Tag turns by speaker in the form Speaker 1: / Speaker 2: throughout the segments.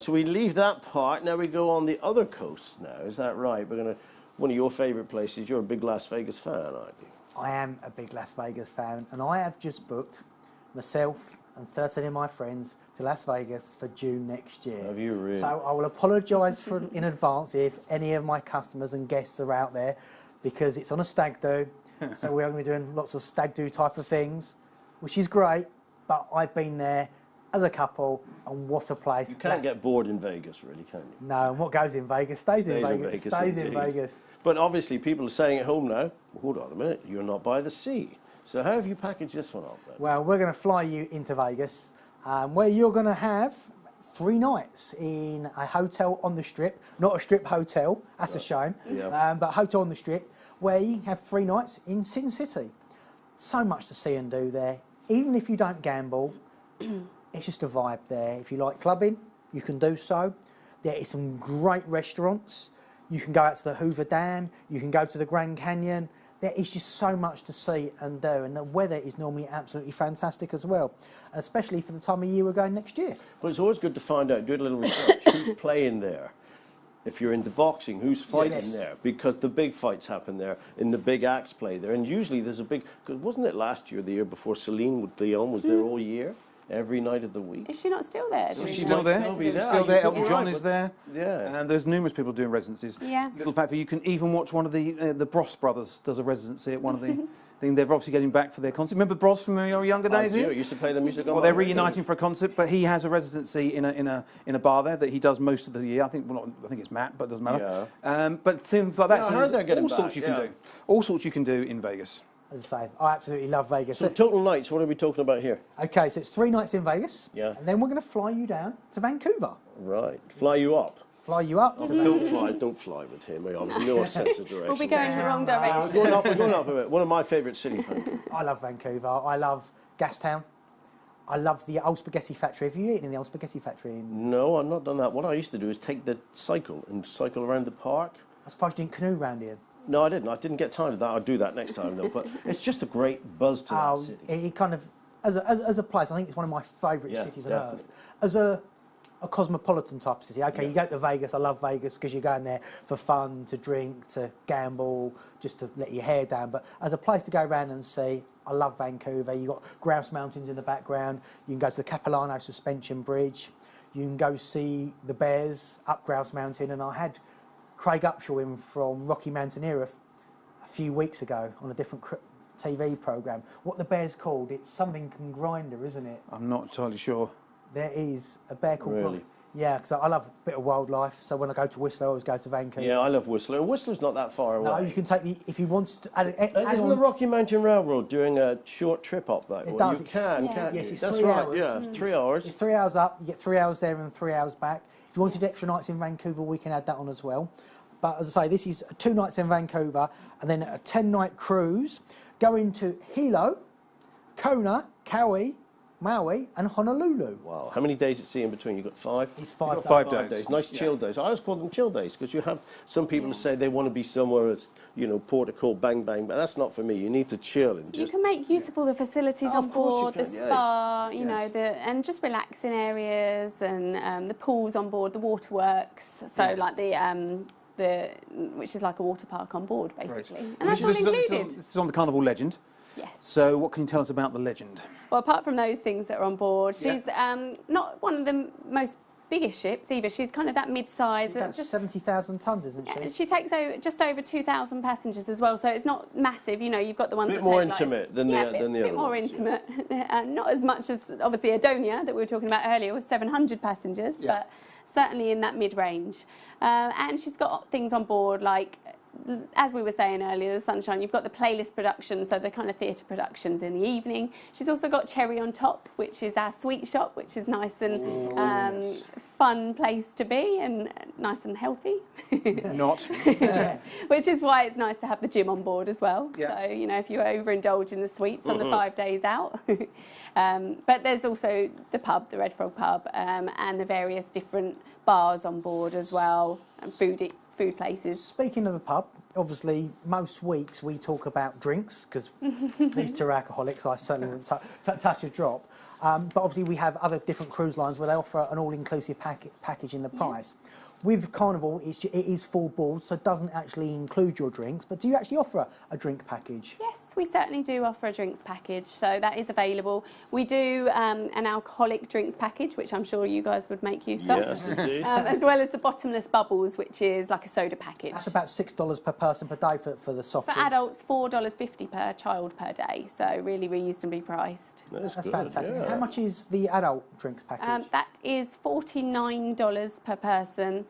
Speaker 1: So we leave that part, now we go on the other coast now, is that right? We're going to, one of your favourite places, you're a big Las Vegas fan, aren't you?
Speaker 2: I am a big Las Vegas fan, and I have just booked myself and 13 of my friends to Las Vegas for June next year.
Speaker 1: Have you really?
Speaker 2: So I will apologise for in advance if any of my customers and guests are out there, because it's on a stag do, so we're going to be doing lots of stag do type of things, which is great, but I've been there as a couple, and what a place.
Speaker 1: You can't get bored in Vegas, really, can you?
Speaker 2: No, and what goes in Vegas stays in Vegas. Stays in Vegas.
Speaker 1: But obviously people are saying at home now, hold on a minute, you're not by the sea. So how have you packaged this one up then?
Speaker 2: Well, we're going to fly you into Vegas, where you're going to have 3 nights in a hotel on the Strip. Not a Strip hotel, that's a shame,
Speaker 1: Yeah.
Speaker 2: but a hotel on the Strip, where you have 3 nights in Sin City. So much to see and do there. Even if you don't gamble, it's just a vibe there. If you like clubbing, you can do so. There is some great restaurants. You can go out to the Hoover Dam. You can go to the Grand Canyon. There is just so much to see and do. And the weather is normally absolutely fantastic as well, especially for the time of year we're going next year.
Speaker 1: Well, it's always good to find out, do a little research, who's playing there. If you're into boxing, who's fighting there? Because the big fights happen there, and the big acts play there. And usually there's a big, because wasn't it last year, the year before, Celine with Leon was there all year? Every night of the week.
Speaker 3: Is she not still there?
Speaker 4: She's still there. She's still there. Elton John is there.
Speaker 1: Yeah.
Speaker 4: And there's numerous people doing residencies.
Speaker 3: Yeah.
Speaker 4: Little fact for you, can even watch one of the Bros brothers does a residency at one of the things. They're obviously getting back for their concert. Remember Bros from your younger days?
Speaker 1: I used to play the music on.
Speaker 4: Well, they're reuniting for a concert, but he has a residency in a bar there that he does most of the year. I think it's Matt, but it doesn't matter.
Speaker 1: Yeah.
Speaker 4: But things like that.
Speaker 1: Yeah,
Speaker 4: so
Speaker 1: I heard they're getting
Speaker 4: all sorts
Speaker 1: back,
Speaker 4: you can do. All sorts you can do in Vegas.
Speaker 2: As I say, I absolutely love Vegas.
Speaker 1: So total nights, what are we talking about here?
Speaker 2: Okay, so it's 3 nights in Vegas.
Speaker 1: Yeah.
Speaker 2: And then we're going to fly you down to Vancouver.
Speaker 1: Right. Fly you up.
Speaker 2: Fly you up. to
Speaker 1: Don't fly with him. We have no sense of direction.
Speaker 3: We'll be going in the wrong
Speaker 1: We're
Speaker 3: direction.
Speaker 1: going up a bit. One of my favourite cities, Vancouver.
Speaker 2: I love Vancouver. I love Gastown. I love the old spaghetti factory. Have you eaten in the old spaghetti factory?
Speaker 1: No, I've not done that. What I used to do is take the cycle and cycle around the park.
Speaker 2: I suppose you didn't canoe round here.
Speaker 1: No, I didn't. I didn't get time for that. I'll do that next time, though. But it's just a great buzz to that city.
Speaker 2: It kind of, as a place, I think it's one of my favourite cities on earth. As a cosmopolitan type of city. Okay, you go to Vegas. I love Vegas because you're going there for fun, to drink, to gamble, just to let your hair down. But as a place to go around and see, I love Vancouver. You've got Grouse Mountains in the background. You can go to the Capilano Suspension Bridge. You can go see the Bears up Grouse Mountain. And I had Craig Upshaw in from Rocky Mountaineer a few weeks ago on a different TV programme. What the bear's called, it's something Grinder, isn't it?
Speaker 4: I'm not entirely sure.
Speaker 2: There is a bear called...
Speaker 1: Really?
Speaker 2: Yeah, because I love a bit of wildlife, so when I go to Whistler, I always go to Vancouver.
Speaker 1: Yeah, I love Whistler. And Whistler's not that far away.
Speaker 2: No, you can take the... If you want to...
Speaker 1: Isn't the Rocky Mountain Railroad doing a short trip up that way?
Speaker 2: It does.
Speaker 1: You can,
Speaker 3: Yeah.
Speaker 1: can't you?
Speaker 2: Yes, it's
Speaker 1: That's
Speaker 2: 3
Speaker 1: right,
Speaker 2: hours.
Speaker 1: yeah, 3 hours.
Speaker 2: It's 3 hours up, you get 3 hours there and 3 hours back. If you wanted extra nights in Vancouver, we can add that on as well. But as I say, this is 2 nights in Vancouver and then a 10-night cruise going to Hilo, Kona, Kauai, Maui and Honolulu.
Speaker 1: Wow. How many days at sea in between? You got 5?
Speaker 2: It's 5
Speaker 4: You've got 5 days.
Speaker 1: Nice chill days. I always call them chill days because you have some people who say they want to be somewhere that's, port of call, bang, bang, but that's not for me. You need to chill and just...
Speaker 3: You can make use of all the facilities on board, the spa, you know, and just relaxing areas and the pools on board, the waterworks. So like which is like a water park on board, basically. And that's all included.
Speaker 4: This is on the Carnival Legend.
Speaker 3: Yes.
Speaker 4: So what can you tell us about the Legend?
Speaker 3: Well, apart from those things that are on board, she's not one of the most biggest ships either. She's kind of that mid-size.
Speaker 2: That's 70,000 tonnes, isn't she?
Speaker 3: She takes just over 2,000 passengers as well, so it's not massive. You've got the ones that take
Speaker 1: more intimate than the other
Speaker 3: a bit more
Speaker 1: ones,
Speaker 3: intimate. Not as much as obviously Adonia that we were talking about earlier was 700 passengers, but certainly in that mid-range. And she's got things on board like, as we were saying earlier, the Sunshine, you've got the playlist productions, so the kind of theatre productions in the evening. She's also got Cherry on Top, which is our sweet shop, which is nice and fun place to be and nice and healthy.
Speaker 4: Not.
Speaker 3: Which is why it's nice to have the gym on board as well.
Speaker 4: Yeah.
Speaker 3: So, if you overindulge in the sweets on the 5 days out. But there's also the pub, the Red Frog pub, and the various different bars on board as well, and food places.
Speaker 2: Speaking of the pub, obviously most weeks we talk about drinks because these 2 are alcoholics. I certainly wouldn't touch a drop. But obviously we have other different cruise lines where they offer an all-inclusive package in the price. With Carnival, it is full board, so it doesn't actually include your drinks. But do you actually offer a drink package?
Speaker 3: Yes, we certainly do offer a drinks package, so that is available. We do an alcoholic drinks package, which I'm sure you guys would make use of.
Speaker 1: Yes, indeed.
Speaker 3: As well as the bottomless bubbles, which is like a soda package.
Speaker 2: That's about $6 per person per day for the soft
Speaker 3: For
Speaker 2: drinks.
Speaker 3: adults, $4.50 per child per day, so really reasonably priced.
Speaker 2: That's
Speaker 1: good,
Speaker 2: fantastic.
Speaker 1: yeah.
Speaker 2: How much is the adult drinks package?
Speaker 3: That is $49 per person,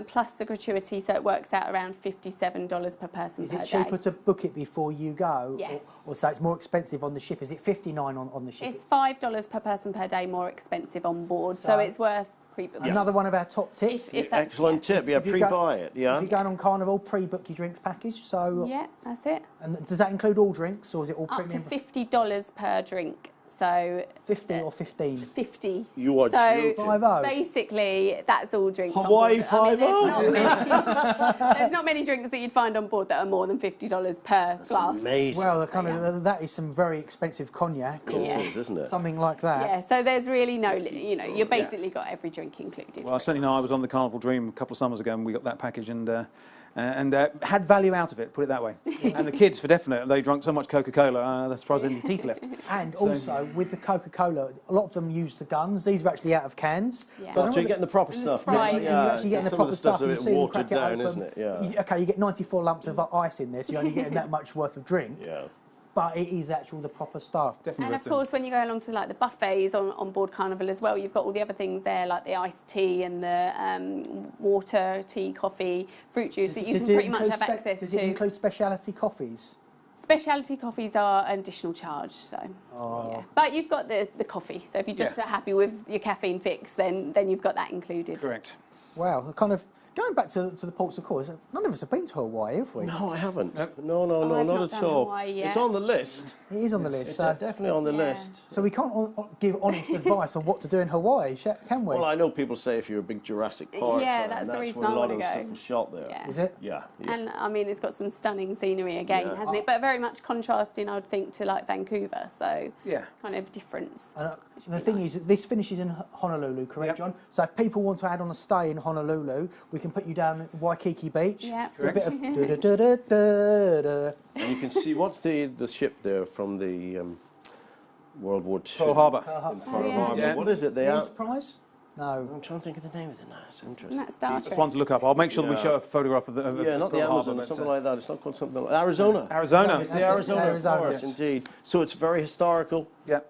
Speaker 3: plus the gratuity, so it works out around $57 per person
Speaker 2: Is
Speaker 3: per
Speaker 2: it
Speaker 3: day.
Speaker 2: cheaper to book it before you go?
Speaker 3: Yes.
Speaker 2: Or so it's more expensive on the ship? Is it $59 on the ship?
Speaker 3: It's $5 per person per day more expensive on board, so it's worth pre-booking.
Speaker 2: Another one of our top tips.
Speaker 3: If that's-
Speaker 1: Excellent tip. Yeah,
Speaker 2: If you go-
Speaker 1: pre-buy it. Yeah.
Speaker 2: If you're going on Carnival, pre-book your drinks package. So,
Speaker 3: Yeah, that's it.
Speaker 2: and does that include all drinks, or is it all
Speaker 3: Up to
Speaker 2: premium?
Speaker 3: $50 per drink. So
Speaker 2: 50 or 15?
Speaker 3: 50.
Speaker 1: You are
Speaker 3: So
Speaker 1: joking.
Speaker 2: 50.
Speaker 3: basically, that's all drinks
Speaker 1: Hawaii
Speaker 3: on board. I mean,
Speaker 1: 50.
Speaker 3: there's not many drinks that you'd find on board that are more than $50 per glass.
Speaker 1: Amazing.
Speaker 2: Well, that is some very expensive cognac or
Speaker 1: It is, isn't it?
Speaker 2: something like that.
Speaker 3: Yeah, so there's really no, you've basically got every drink included.
Speaker 4: Well, I certainly know I was on the Carnival Dream a couple of summers ago and we got that package and had value out of it, put it that way. And the kids, for definite, they drank so much Coca-Cola, they're surprised any teeth left.
Speaker 2: And also, with the Coca-Cola, a lot of them use the guns. These are actually out of cans.
Speaker 3: Yeah.
Speaker 1: So you're getting the proper stuff.
Speaker 3: Sprite.
Speaker 2: You're actually getting the
Speaker 1: Some of
Speaker 2: proper
Speaker 1: the stuff's
Speaker 2: stuff.
Speaker 1: a
Speaker 2: You
Speaker 1: bit
Speaker 2: see them
Speaker 1: watered
Speaker 2: crack it
Speaker 1: down,
Speaker 2: open.
Speaker 1: isn't it? Yeah.
Speaker 2: Okay, you get 94 lumps of ice in this, so you're only getting that much worth of drink.
Speaker 1: Yeah.
Speaker 2: But it is actually the proper stuff.
Speaker 4: Definitely
Speaker 3: And
Speaker 4: worth
Speaker 3: of
Speaker 4: doing.
Speaker 3: course, when you go along to like the buffets on board Carnival as well, you've got all the other things there, like the iced tea and the water, tea, coffee, fruit juice that you can pretty much have access
Speaker 2: Does
Speaker 3: to.
Speaker 2: it include speciality coffees?
Speaker 3: Specialty coffees are an additional charge, so yeah. But you've got the coffee, so if you're just happy with your caffeine fix, then you've got that included.
Speaker 4: Correct.
Speaker 2: Wow, kind of going back to the ports of call, none of us have been to Hawaii, have we?
Speaker 1: No, I haven't.
Speaker 4: Nope.
Speaker 1: No,
Speaker 3: I've
Speaker 1: not
Speaker 3: not
Speaker 1: at
Speaker 3: done
Speaker 1: all.
Speaker 3: Hawaii yet.
Speaker 1: It's on the list.
Speaker 2: It is on the list.
Speaker 1: It's
Speaker 2: So,
Speaker 1: definitely on the
Speaker 3: Yeah.
Speaker 1: list.
Speaker 2: so we can't give honest advice on what to do in Hawaii, can we?
Speaker 1: Well, I know people say if you're a big Jurassic Park
Speaker 3: Yeah,
Speaker 1: fan,
Speaker 3: that's the reason
Speaker 1: where a
Speaker 3: I
Speaker 1: lot
Speaker 3: wanna
Speaker 1: of the
Speaker 3: go.
Speaker 1: stuff was shot there.
Speaker 3: Yeah.
Speaker 2: Is it?
Speaker 1: Yeah.
Speaker 3: And I mean, it's got some stunning scenery again,
Speaker 1: Yeah.
Speaker 3: hasn't it? But very much contrasting, I would think, to like Vancouver. So
Speaker 4: Yeah.
Speaker 3: kind of difference.
Speaker 2: And the thing is, this finishes in Honolulu, correct,
Speaker 4: Yep.
Speaker 2: John? So if people want to add on a stay in Honolulu, we can put you down at Waikiki Beach.
Speaker 3: Yeah.
Speaker 2: Do a bit of da-da-da-da-da-da.
Speaker 1: And you can see what's the ship there from the World War II.
Speaker 4: Pearl Harbor.
Speaker 1: Pearl
Speaker 3: yeah.
Speaker 1: Harbor.
Speaker 4: Yeah.
Speaker 1: What is it?
Speaker 2: The
Speaker 1: They are.
Speaker 2: Enterprise? No.
Speaker 1: I'm trying to think of the name of it now. It's
Speaker 3: And
Speaker 1: interesting.
Speaker 3: that's Star
Speaker 4: That's
Speaker 3: Trek.
Speaker 4: one to look up. I'll make sure that we
Speaker 1: Yeah.
Speaker 4: show a photograph of the
Speaker 1: Yeah, not the
Speaker 4: Pearl Harbor,
Speaker 1: Amazon,
Speaker 4: but,
Speaker 1: it's something like that. It's not called something like
Speaker 4: Arizona.
Speaker 1: It's
Speaker 2: That's
Speaker 1: the
Speaker 2: it,
Speaker 1: Arizona,
Speaker 2: Arizona,
Speaker 1: of course,
Speaker 2: yes.
Speaker 1: indeed. So it's very historical.
Speaker 4: Yeah.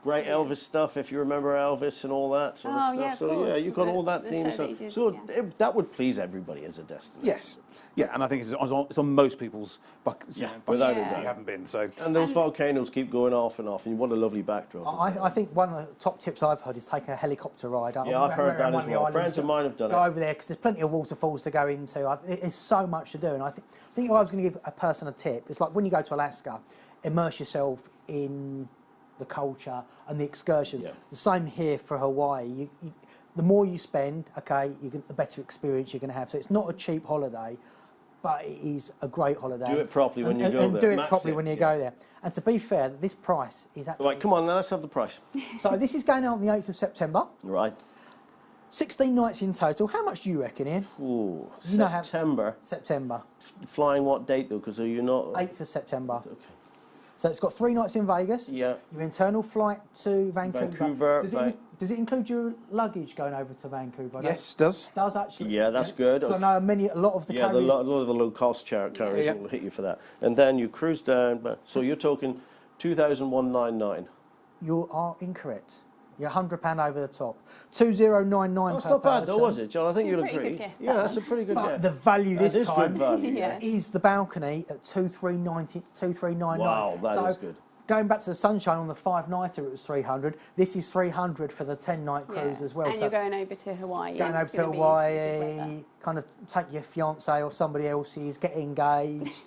Speaker 1: Great Elvis stuff, if you remember Elvis and all that sort
Speaker 3: Oh,
Speaker 1: of stuff.
Speaker 3: yeah, of
Speaker 1: So
Speaker 3: course.
Speaker 1: yeah, you've got all that
Speaker 3: The
Speaker 1: theme.
Speaker 3: show that you did,
Speaker 1: So
Speaker 3: yeah.
Speaker 1: that would please everybody as a destination.
Speaker 4: Yes. Yeah, and I think it's on most people's buckets.
Speaker 1: Yeah,
Speaker 4: bucket
Speaker 1: without
Speaker 4: list
Speaker 3: a
Speaker 4: if
Speaker 3: doubt.
Speaker 4: you haven't been. So
Speaker 1: And those volcanoes keep going off, and what a lovely backdrop.
Speaker 2: I think one of the top tips I've heard is take a helicopter ride.
Speaker 1: Yeah, I've heard that as well. Friends of mine have done
Speaker 2: Go
Speaker 1: it.
Speaker 2: over there because there's plenty of waterfalls to go into. There's so much to do. And I think if I was going to give a person a tip, it's like when you go to Alaska, immerse yourself in the culture and the excursions.
Speaker 1: Yeah.
Speaker 2: The same here for Hawaii. The more you spend, the better experience you're going to have. So it's not a cheap holiday, but it is a great holiday.
Speaker 1: Do it properly when you go
Speaker 2: and
Speaker 1: there.
Speaker 2: do it
Speaker 1: Max
Speaker 2: properly
Speaker 1: it,
Speaker 2: when you
Speaker 1: yeah.
Speaker 2: go there. And to be fair, this price is absolutely...
Speaker 1: Right, come on, now let's have the price.
Speaker 2: So this is going out on the 8th of September.
Speaker 1: Right.
Speaker 2: 16 nights in total. How much do you reckon, Ian?
Speaker 1: Ooh,
Speaker 2: You know how-
Speaker 1: September.
Speaker 2: September.
Speaker 1: Flying what date though? Because you're not.
Speaker 2: 8th of September.
Speaker 1: Okay.
Speaker 2: So it's got 3 nights in Vegas.
Speaker 1: Yeah.
Speaker 2: Your internal flight to Vancouver.
Speaker 1: Vancouver,
Speaker 2: Does it include your luggage going over to Vancouver? I don't-
Speaker 4: yes, does.
Speaker 2: Does actually.
Speaker 1: Yeah, that's good.
Speaker 2: So I know a lot of the
Speaker 1: Yeah,
Speaker 2: carriers...
Speaker 1: a lot of the low-cost carriers
Speaker 4: Yeah.
Speaker 1: will hit you for that. And then you cruise down. So you're talking 2,199.
Speaker 2: You are incorrect. You're £100 over the top. 2,099
Speaker 1: That's
Speaker 2: per
Speaker 1: not bad
Speaker 2: person.
Speaker 1: though, was it, John? I think you'll
Speaker 3: Pretty good
Speaker 1: agree.
Speaker 3: guess,
Speaker 1: Yeah,
Speaker 3: that
Speaker 1: that's a
Speaker 3: one.
Speaker 1: pretty good
Speaker 2: But
Speaker 1: guess.
Speaker 2: the value
Speaker 1: That
Speaker 2: this
Speaker 1: is
Speaker 2: time
Speaker 1: good value.
Speaker 3: Yeah.
Speaker 2: is the balcony at 2,399.
Speaker 1: Wow, that
Speaker 2: so
Speaker 1: is good.
Speaker 2: Going back to the Sunshine on the 5-nighter, it was 300. This is 300 for the 10-night cruise
Speaker 3: Yeah.
Speaker 2: as well.
Speaker 3: And
Speaker 2: so
Speaker 3: you're going over to Hawaii.
Speaker 2: going
Speaker 3: and
Speaker 2: over
Speaker 3: it's
Speaker 2: to
Speaker 3: gonna be good weather.
Speaker 2: Hawaii, kind of take your fiance or somebody else's, get engaged,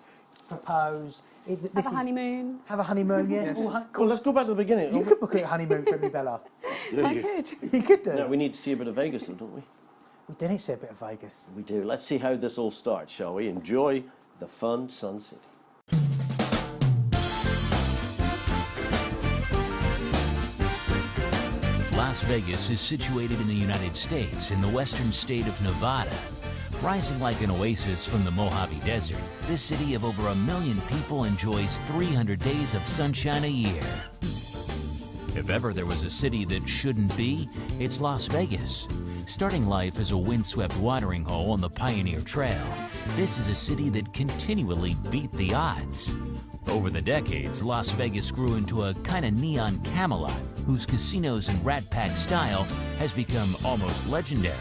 Speaker 2: propose.
Speaker 3: Have a honeymoon.
Speaker 2: Have a honeymoon, yes.
Speaker 1: Well, let's go back to the beginning.
Speaker 2: You could book a honeymoon for me, Bella.
Speaker 1: Do
Speaker 3: I
Speaker 1: you?
Speaker 3: could.
Speaker 2: You could do.
Speaker 1: No, we need to see a bit of Vegas, though, don't we?
Speaker 2: We didn't see a bit of Vegas.
Speaker 1: We do. Let's see how this all starts, shall we? Enjoy the fun Sun City.
Speaker 5: Las Vegas is situated in the United States in the western state of Nevada. Rising like an oasis from the Mojave Desert, this city of over 1 million people enjoys 300 days of sunshine a year. If ever there was a city that shouldn't be, it's Las Vegas. Starting life as a windswept watering hole on the Pioneer Trail, this is a city that continually beat the odds. Over the decades, Las Vegas grew into a kind of neon Camelot, whose casinos and Rat Pack style has become almost legendary.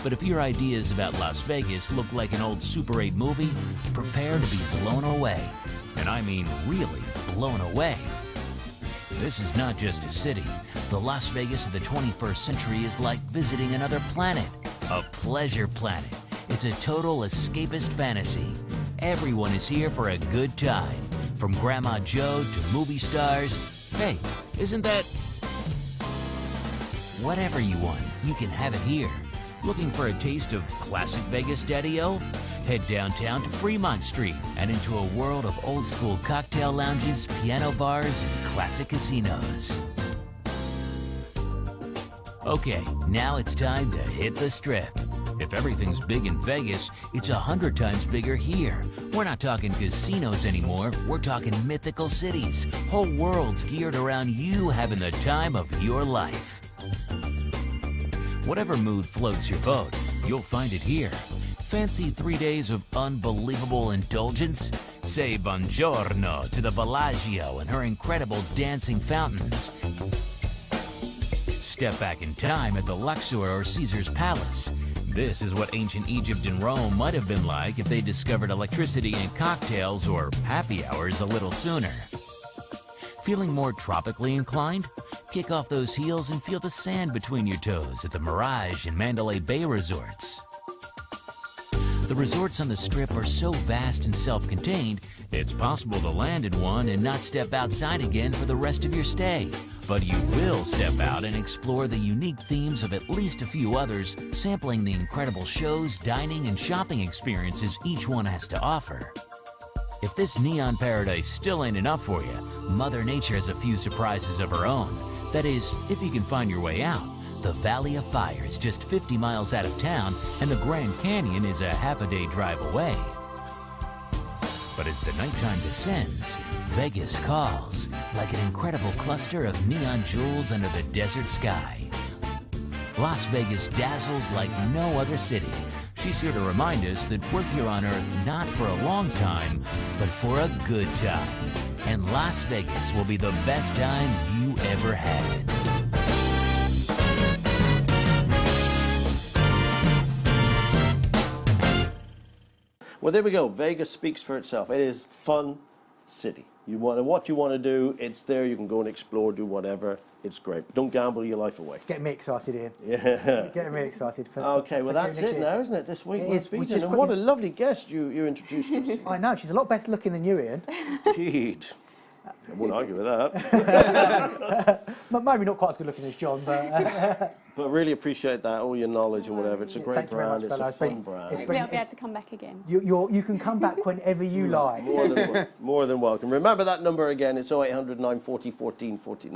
Speaker 5: But if your ideas about Las Vegas look like an old Super 8 movie, prepare to be blown away. And I mean really blown away. This is not just a city. The Las Vegas of the 21st century is like visiting another planet, a pleasure planet. It's a total escapist fantasy. Everyone is here for a good time. From Grandma Joe to movie stars. Hey, isn't that... Whatever you want, you can have it here. Looking for a taste of classic Vegas, Daddy-O? Head downtown to Fremont Street and into a world of old-school cocktail lounges, piano bars, and classic casinos. Okay, now it's time to hit the Strip. If everything's big in Vegas, it's 100 times bigger here. We're not talking casinos anymore, we're talking mythical cities. Whole worlds geared around you having the time of your life. Whatever mood floats your boat, you'll find it here. Fancy 3 days of unbelievable indulgence? Say buongiorno to the Bellagio and her incredible dancing fountains. Step back in time at the Luxor or Caesar's Palace. This is what ancient Egypt and Rome might have been like if they discovered electricity and cocktails or happy hours a little sooner. Feeling more tropically inclined? Kick off those heels and feel the sand between your toes at the Mirage and Mandalay Bay resorts. The resorts on the Strip are so vast and self-contained, it's possible to land in one and not step outside again for the rest of your stay. But you will step out and explore the unique themes of at least a few others, sampling the incredible shows, dining, and shopping experiences each one has to offer. If this neon paradise still ain't enough for you, Mother Nature has a few surprises of her own. That is, if you can find your way out. The Valley of Fire is just 50 miles out of town, and the Grand Canyon is a half-a-day drive away. But as the nighttime descends, Vegas calls, like an incredible cluster of neon jewels under the desert sky. Las Vegas dazzles like no other city. She's here to remind us that we're here on Earth not for a long time, but for a good time. And Las Vegas will be the best time you ever had.
Speaker 1: Well, there we go. Vegas speaks for itself. It is fun city. You want what you want to do, it's there. You can go and explore, do whatever. It's great. Don't gamble your life away.
Speaker 2: It's getting me excited, Ian.
Speaker 1: Yeah.
Speaker 2: Getting me excited.
Speaker 1: Okay, well that's it now, isn't it? This week
Speaker 2: It
Speaker 1: we're
Speaker 2: is. We
Speaker 1: speaking.
Speaker 2: just
Speaker 1: And
Speaker 2: put
Speaker 1: what a
Speaker 2: in-
Speaker 1: lovely guest you introduced us.
Speaker 2: I know, she's a lot better looking than you, Ian.
Speaker 1: Indeed. I won't argue with that.
Speaker 2: Maybe not quite as good looking as John, but...
Speaker 1: But really appreciate that, all your knowledge and whatever. It's a great
Speaker 2: Thank you very
Speaker 1: brand.
Speaker 2: much,
Speaker 1: It's
Speaker 2: Bella.
Speaker 1: a
Speaker 2: It's been-
Speaker 1: fun brand.
Speaker 2: it's
Speaker 3: We'll
Speaker 2: been-
Speaker 3: be able to come back again.
Speaker 2: You can come back whenever you like.
Speaker 1: More than welcome. Remember that number again. It's 0800 940 1449.